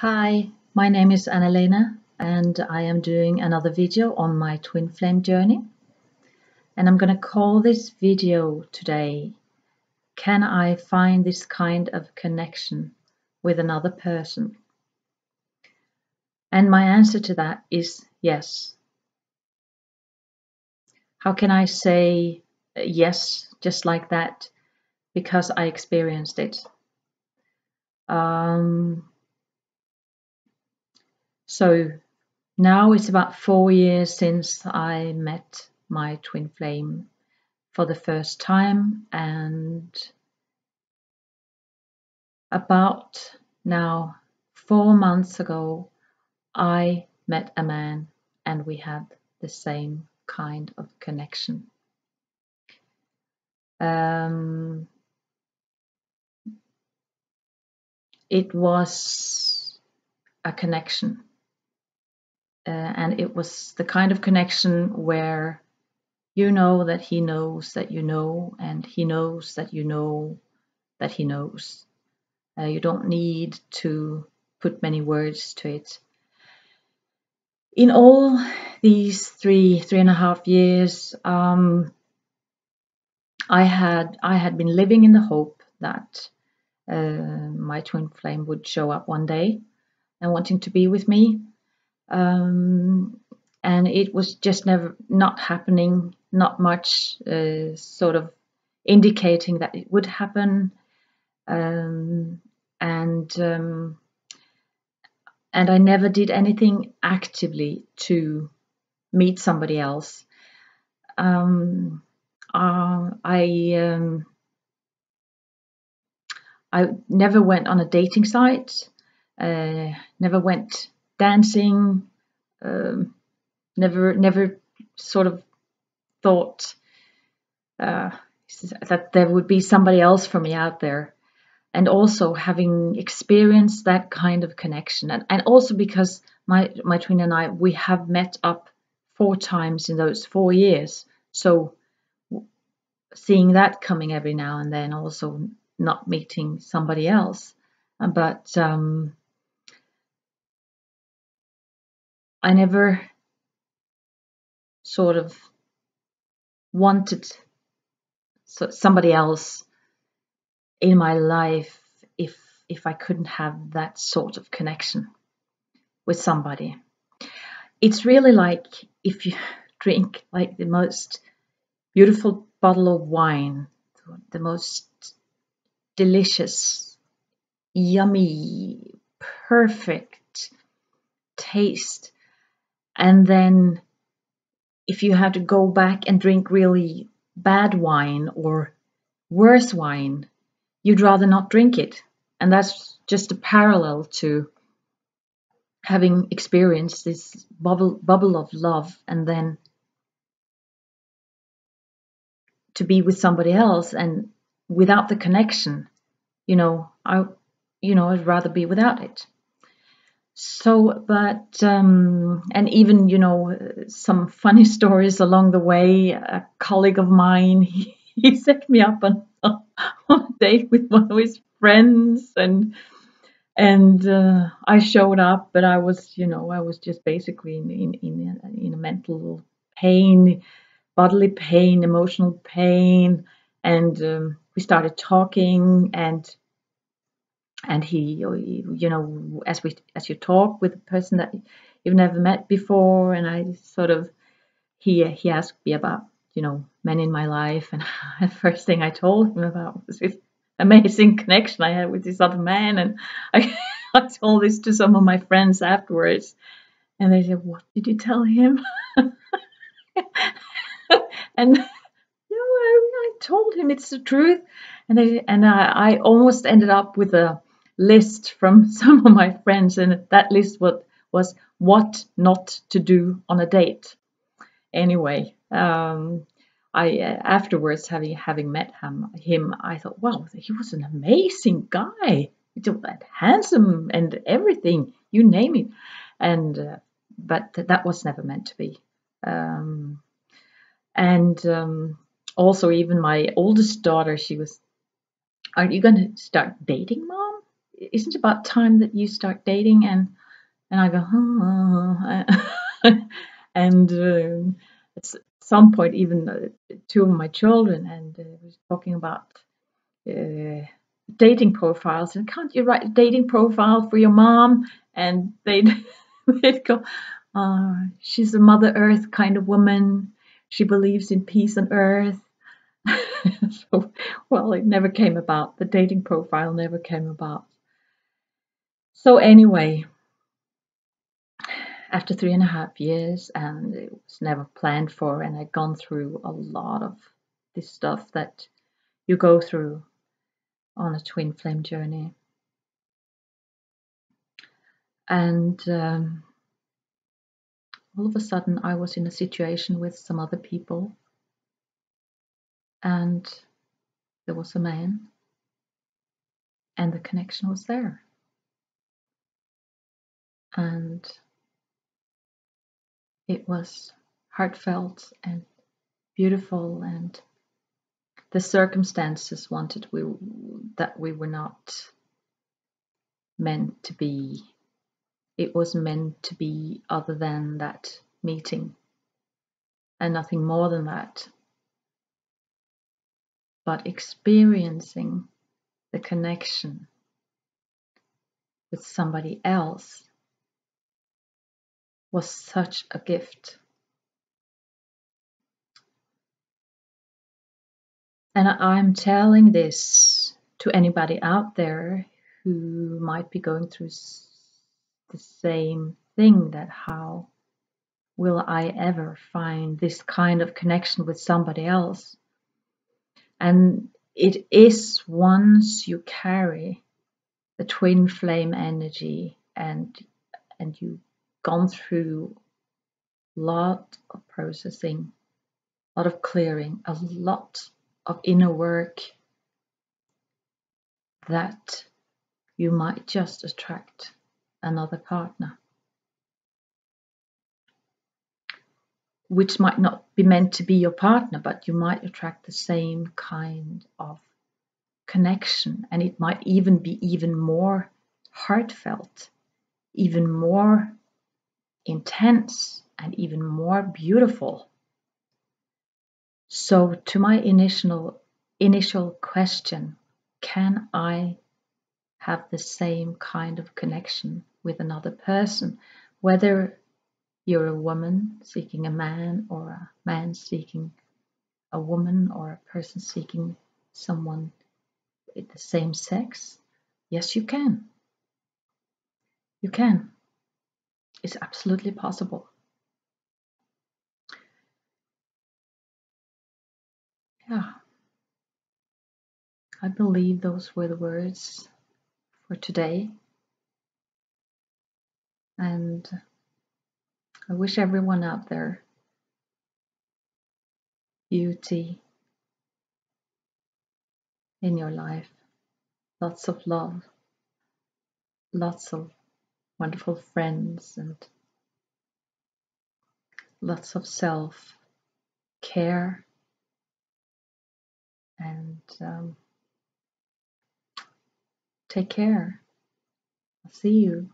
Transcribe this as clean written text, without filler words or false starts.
Hi, my name is Anna-Lena and I am doing another video on my twin flame journey. And I'm going to call this video today, Can I Find This Kind of Connection with Another Person? And my answer to that is yes. How can I say yes just like that? Because I experienced it. So now it's about 4 years since I met my twin flame for the first time, and about now 4 months ago I met a man and we had the same kind of connection. It was a connection, and it was the kind of connection where you know that he knows that you know, and he knows that you know that he knows. You don't need to put many words to it. In all these three and a half years, I had been living in the hope that my twin flame would show up one day and wanting to be with me. And it was just never not happening, not much sort of indicating that it would happen. And I never did anything actively to meet somebody else. I never went on a dating site, never went dancing, never sort of thought that there would be somebody else for me out there. And also having experienced that kind of connection, and also because my twin and I, we have met up 4 times in those 4 years. So seeing that coming every now and then, also not meeting somebody else. But I never sort of wanted somebody else in my life if I couldn't have that sort of connection with somebody. It's really like if you drink like the most beautiful bottle of wine, the most delicious, yummy, perfect taste, and then if you had to go back and drink really bad wine or worse wine, you'd rather not drink it. And that's just a parallel to having experienced this bubble of love, and then to be with somebody else and without the connection, I'd rather be without it. So, but and even some funny stories along the way. A colleague of mine, he set me up on a date with one of his friends, and I showed up, but I was just basically in a mental pain, bodily pain, emotional pain, and we started talking, and he, as you talk with a person that you've never met before, and I sort of he asked me about men in my life, and the first thing I told him about was this amazing connection I had with this other man, and I I told this to some of my friends afterwards, and they said, "What did you tell him?" And I told him it's the truth, and I almost ended up with a list from some of my friends, and that list was what not to do on a date. Anyway, I afterwards, having met him, I thought, wow, he was an amazing guy, handsome and everything, you name it, and but that was never meant to be. And also, even my oldest daughter, she was, "Are you going to start dating, Mom? isn't it about time that you start dating? And I go, oh. And at some point, even two of my children, and was talking about dating profiles. And can't you write a dating profile for your mom? And they'd go, she's a Mother Earth kind of woman. She believes in peace on earth. So, well, it never came about. The dating profile never came about. So anyway, after 3.5 years, and it was never planned for, and I'd gone through a lot of this stuff that you go through on a twin flame journey. And all of a sudden I was in a situation with some other people, and there was a man, and the connection was there. And it was heartfelt and beautiful, and the circumstances wanted that we were not meant to be. It was meant to be other than that meeting, and nothing more than that. But experiencing the connection with somebody else was such a gift. And I'm telling this to anybody out there who might be going through the same thing, that how will I ever find this kind of connection with somebody else? And it is once you carry the twin flame energy, and you've gone through a lot of processing, a lot of clearing, a lot of inner work, that you might just attract another partner, which might not be meant to be your partner, but you might attract the same kind of connection, and it might even be even more heartfelt, even more intense, and even more beautiful. So to my initial question, can I have the same kind of connection with another person, whether you're a woman seeking a man, or a man seeking a woman, or a person seeking someone with the same sex? Yes, you can. You can. It's absolutely possible. Yeah. I believe those were the words for today. And I wish everyone out there beauty in your life, lots of love, lots of wonderful friends, and lots of self-care, and take care. I'll see you